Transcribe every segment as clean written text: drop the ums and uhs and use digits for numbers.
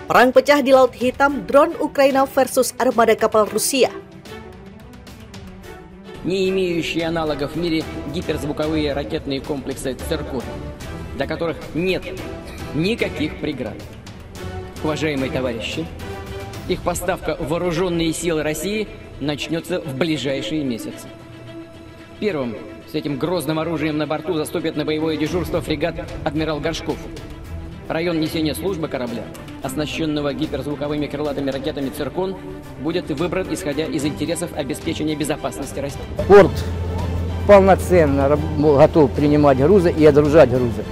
Perang pecah di Laut Hitam, drone Ukraina versus armada kapal Rusia. Не имеющие аналогов в мире гиперзвуковые ракетные комплексы «Циркон», для которых нет никаких преград. Уважаемые товарищи, их поставка в вооруженные силы России начнется в ближайшие месяцы. Первым с этим грозным оружием на борту заступит на боевое дежурство фрегат «Адмирал Горшков». Район несения службы корабля, оснащенного гиперзвуковыми крылатыми ракетами «Циркон», будет выбран, исходя из интересов обеспечения безопасности России. Порт полноценно готов принимать грузы и отгружать грузы.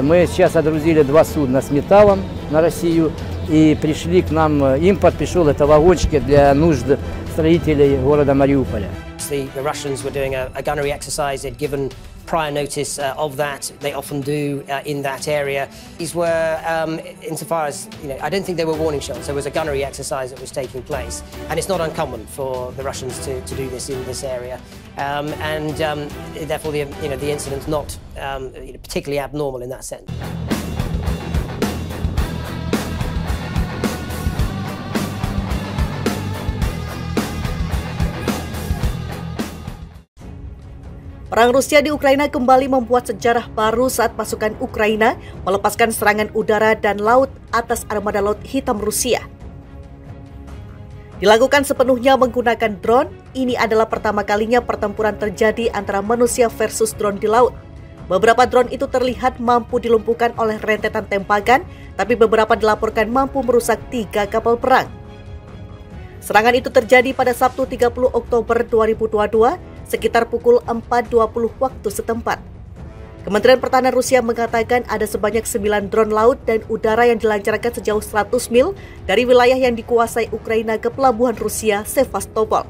Мы сейчас отгрузили 2 судна с металлом на Россию, и пришли к нам, импорт пришел, это вагончики для нужд строителей города Мариуполя. The Russians were doing a gunnery exercise. They'd given prior notice of that. They often do in that area. These were, insofar as, I don't think they were warning shots. There was a gunnery exercise that was taking place. And it's not uncommon for the Russians to do this in this area. Therefore, the incident's not particularly abnormal in that sense. Perang Rusia di Ukraina kembali membuat sejarah baru saat pasukan Ukraina melepaskan serangan udara dan laut atas armada Laut Hitam Rusia. Dilakukan sepenuhnya menggunakan drone, ini adalah pertama kalinya pertempuran terjadi antara manusia versus drone di laut. Beberapa drone itu terlihat mampu dilumpuhkan oleh rentetan tembakan, tapi beberapa dilaporkan mampu merusak 3 kapal perang. Serangan itu terjadi pada Sabtu 30 Oktober 2022, sekitar pukul 4.20 waktu setempat. Kementerian Pertahanan Rusia mengatakan ada sebanyak 9 drone laut dan udara yang dilancarkan sejauh 100 mil dari wilayah yang dikuasai Ukraina ke pelabuhan Rusia Sevastopol.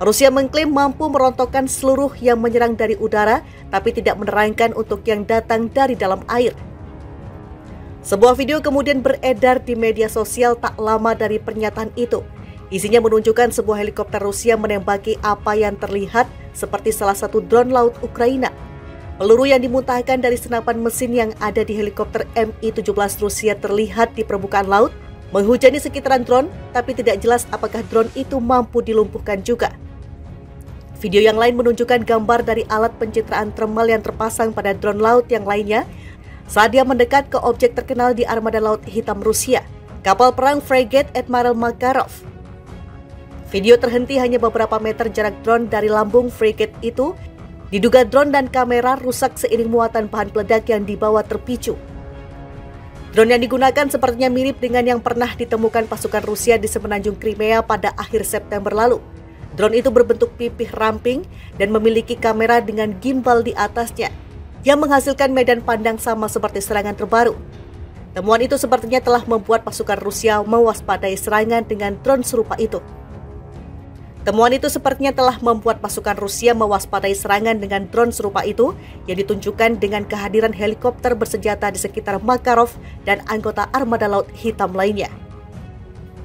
Rusia mengklaim mampu merontokkan seluruh yang menyerang dari udara, tapi tidak menerangkan untuk yang datang dari dalam air. Sebuah video kemudian beredar di media sosial tak lama dari pernyataan itu. Isinya menunjukkan sebuah helikopter Rusia menembaki apa yang terlihat seperti salah satu drone laut Ukraina. Peluru yang dimuntahkan dari senapan mesin yang ada di helikopter Mi-17 Rusia terlihat di permukaan laut, menghujani sekitaran drone, tapi tidak jelas apakah drone itu mampu dilumpuhkan juga. Video yang lain menunjukkan gambar dari alat pencitraan thermal yang terpasang pada drone laut yang lainnya saat dia mendekat ke objek terkenal di armada Laut Hitam Rusia, kapal perang frigate Admiral Makarov. Video terhenti hanya beberapa meter jarak drone dari lambung frigate itu. Diduga drone dan kamera rusak seiring muatan bahan peledak yang dibawa terpicu. Drone yang digunakan sepertinya mirip dengan yang pernah ditemukan pasukan Rusia di semenanjung Crimea pada akhir September lalu. Drone itu berbentuk pipih ramping dan memiliki kamera dengan gimbal di atasnya, yang menghasilkan medan pandang sama seperti serangan terbaru. Temuan itu sepertinya telah membuat pasukan Rusia mewaspadai serangan dengan drone serupa itu. Temuan itu sepertinya telah membuat pasukan Rusia mewaspadai serangan dengan drone serupa itu yang ditunjukkan dengan kehadiran helikopter bersenjata di sekitar Makarov dan anggota armada Laut Hitam lainnya.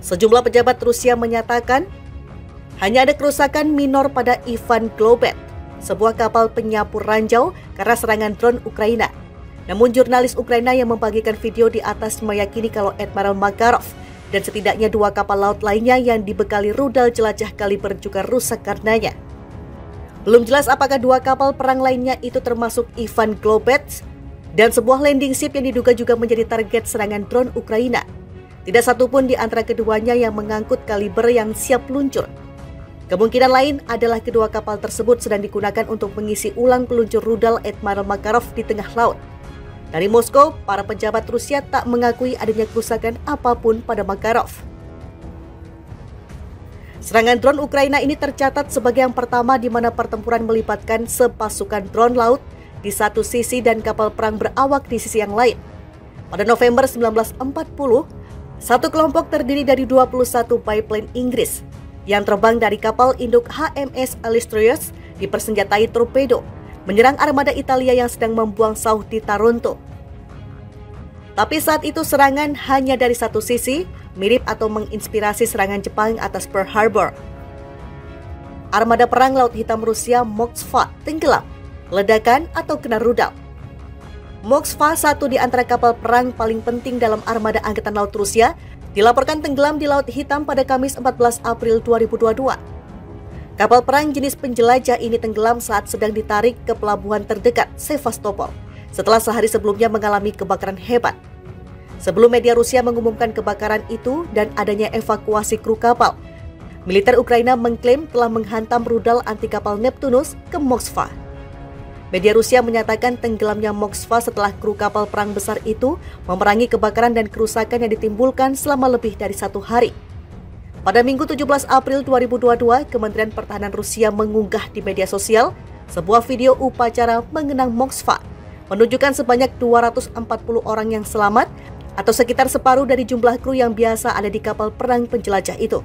Sejumlah pejabat Rusia menyatakan hanya ada kerusakan minor pada Ivan Globet, sebuah kapal penyapu ranjau karena serangan drone Ukraina. Namun jurnalis Ukraina yang membagikan video di atas meyakini kalau Admiral Makarov dan setidaknya 2 kapal laut lainnya yang dibekali rudal jelajah kaliber juga rusak karenanya. Belum jelas apakah 2 kapal perang lainnya itu termasuk Ivan Globet dan sebuah landing ship yang diduga juga menjadi target serangan drone Ukraina. Tidak satupun di antara keduanya yang mengangkut kaliber yang siap luncur. Kemungkinan lain adalah kedua kapal tersebut sedang digunakan untuk mengisi ulang peluncur rudal Admiral Makarov di tengah laut. Dari Moskow, para pejabat Rusia tak mengakui adanya kerusakan apapun pada Makarov. Serangan drone Ukraina ini tercatat sebagai yang pertama di mana pertempuran melibatkan sepasukan drone laut di satu sisi dan kapal perang berawak di sisi yang lain. Pada November 1940, satu kelompok terdiri dari 21 biplane Inggris yang terbang dari kapal induk HMS Illustrious dipersenjatai torpedo menyerang armada Italia yang sedang membuang sauh di Taranto. Tapi saat itu serangan hanya dari satu sisi, mirip atau menginspirasi serangan Jepang atas Pearl Harbor. Armada perang Laut Hitam Rusia Moskva tenggelam, ledakan atau kena rudal. Moskva, satu di antara kapal perang paling penting dalam armada Angkatan Laut Rusia, dilaporkan tenggelam di Laut Hitam pada Kamis 14 April 2022. Kapal perang jenis penjelajah ini tenggelam saat sedang ditarik ke pelabuhan terdekat, Sevastopol, setelah sehari sebelumnya mengalami kebakaran hebat. Sebelum media Rusia mengumumkan kebakaran itu dan adanya evakuasi kru kapal, militer Ukraina mengklaim telah menghantam rudal anti kapal Neptunus ke Moskva. Media Rusia menyatakan tenggelamnya Moskva setelah kru kapal perang besar itu memerangi kebakaran dan kerusakan yang ditimbulkan selama lebih dari 1 hari. Pada Minggu 17 April 2022, Kementerian Pertahanan Rusia mengunggah di media sosial sebuah video upacara mengenang Moskva, menunjukkan sebanyak 240 orang yang selamat atau sekitar separuh dari jumlah kru yang biasa ada di kapal perang penjelajah itu.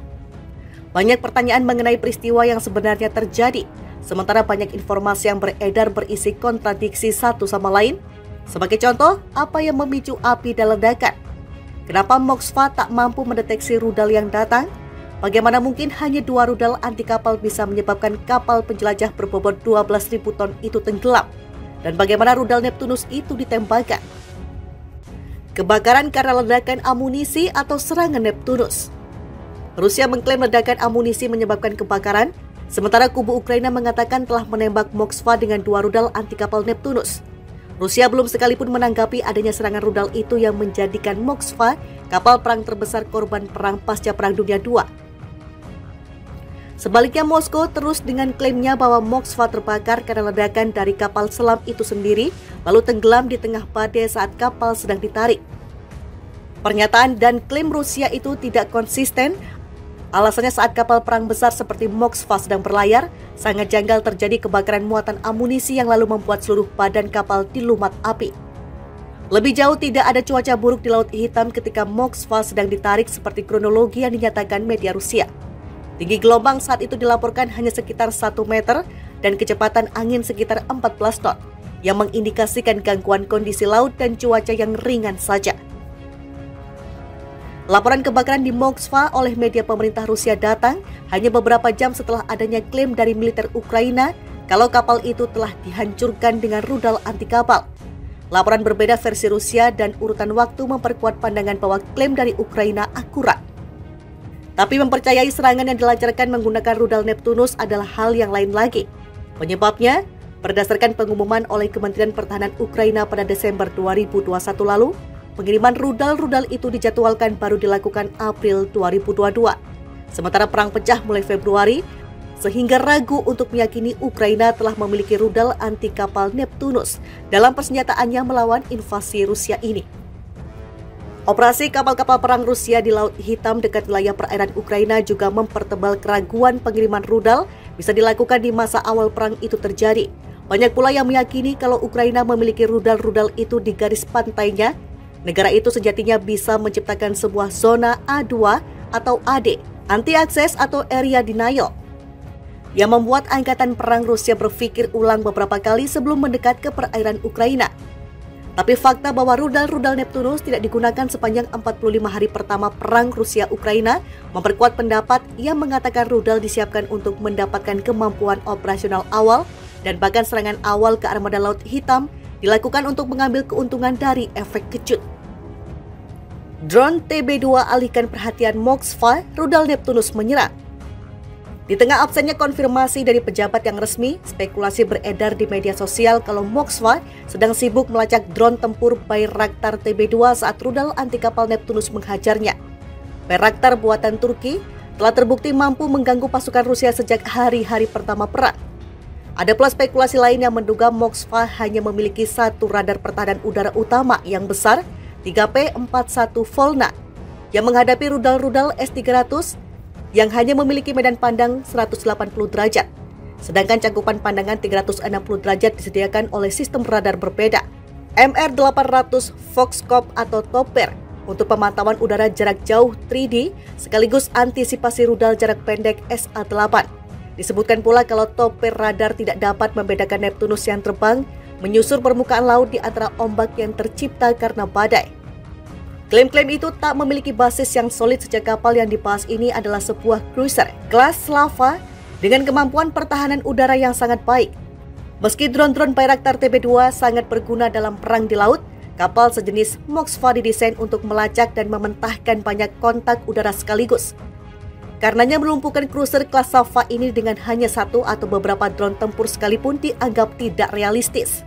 Banyak pertanyaan mengenai peristiwa yang sebenarnya terjadi, sementara banyak informasi yang beredar berisi kontradiksi satu sama lain. Sebagai contoh, apa yang memicu api dan ledakan? Kenapa Moskva tak mampu mendeteksi rudal yang datang? Bagaimana mungkin hanya 2 rudal anti kapal bisa menyebabkan kapal penjelajah berbobot 12.000 ton itu tenggelam? Dan bagaimana rudal Neptunus itu ditembakkan? Kebakaran karena ledakan amunisi atau serangan Neptunus? Rusia mengklaim ledakan amunisi menyebabkan kebakaran, sementara kubu Ukraina mengatakan telah menembak Moskva dengan 2 rudal anti kapal Neptunus. Rusia belum sekalipun menanggapi adanya serangan rudal itu yang menjadikan Moskva kapal perang terbesar korban perang pasca Perang Dunia II. Sebaliknya, Moskow terus dengan klaimnya bahwa Moskva terbakar karena ledakan dari kapal selam itu sendiri, lalu tenggelam di tengah badai saat kapal sedang ditarik. Pernyataan dan klaim Rusia itu tidak konsisten. Alasannya saat kapal perang besar seperti Moskva sedang berlayar, sangat janggal terjadi kebakaran muatan amunisi yang lalu membuat seluruh badan kapal dilumat api. Lebih jauh, tidak ada cuaca buruk di Laut Hitam ketika Moskva sedang ditarik seperti kronologi yang dinyatakan media Rusia. Tinggi gelombang saat itu dilaporkan hanya sekitar 1 meter dan kecepatan angin sekitar 14 knot, yang mengindikasikan gangguan kondisi laut dan cuaca yang ringan saja. Laporan kebakaran di Moskva oleh media pemerintah Rusia datang hanya beberapa jam setelah adanya klaim dari militer Ukraina kalau kapal itu telah dihancurkan dengan rudal anti kapal. Laporan berbeda versi Rusia dan urutan waktu memperkuat pandangan bahwa klaim dari Ukraina akurat. Tapi mempercayai serangan yang dilancarkan menggunakan rudal Neptunus adalah hal yang lain lagi. Penyebabnya, berdasarkan pengumuman oleh Kementerian Pertahanan Ukraina pada Desember 2021 lalu, pengiriman rudal-rudal itu dijadwalkan baru dilakukan April 2022. Sementara perang pecah mulai Februari, sehingga ragu untuk meyakini Ukraina telah memiliki rudal anti kapal Neptunus dalam persenjataannya melawan invasi Rusia ini. Operasi kapal-kapal perang Rusia di Laut Hitam dekat wilayah perairan Ukraina juga mempertebal keraguan pengiriman rudal bisa dilakukan di masa awal perang itu terjadi. Banyak pula yang meyakini kalau Ukraina memiliki rudal-rudal itu di garis pantainya, negara itu sejatinya bisa menciptakan sebuah zona A2 atau AD, anti-akses atau area denial, yang membuat angkatan perang Rusia berpikir ulang beberapa kali sebelum mendekat ke perairan Ukraina. Tapi fakta bahwa rudal-rudal Neptunus tidak digunakan sepanjang 45 hari pertama perang Rusia-Ukraina memperkuat pendapat yang mengatakan rudal disiapkan untuk mendapatkan kemampuan operasional awal dan bahkan serangan awal ke armada Laut Hitam dilakukan untuk mengambil keuntungan dari efek kejut. Drone TB2 alihkan perhatian Moskva, rudal Neptunus menyerang. Di tengah absennya konfirmasi dari pejabat yang resmi, spekulasi beredar di media sosial kalau Moskva sedang sibuk melacak drone tempur Bayraktar TB2 saat rudal anti kapal Neptunus menghajarnya. Bayraktar buatan Turki telah terbukti mampu mengganggu pasukan Rusia sejak hari-hari pertama perang. Ada pula spekulasi lain yang menduga Moskva hanya memiliki satu radar pertahanan udara utama yang besar, 3P-41 Volna, yang menghadapi rudal-rudal S-300 yang hanya memiliki medan pandang 180 derajat. Sedangkan cakupan pandangan 360 derajat disediakan oleh sistem radar berbeda, MR-800 Foxcop atau Topper, untuk pemantauan udara jarak jauh 3D sekaligus antisipasi rudal jarak pendek SA-8. Disebutkan pula kalau Topper radar tidak dapat membedakan Neptunus yang terbang menyusur permukaan laut di antara ombak yang tercipta karena badai. Klaim-klaim itu tak memiliki basis yang solid sejak kapal yang dibahas ini adalah sebuah cruiser kelas Slava dengan kemampuan pertahanan udara yang sangat baik. Meski drone-drone Bayraktar TB2 sangat berguna dalam perang di laut, kapal sejenis Moskva didesain untuk melacak dan mementahkan banyak kontak udara sekaligus. Karenanya melumpuhkan cruiser kelas Sava ini dengan hanya satu atau beberapa drone tempur sekalipun dianggap tidak realistis.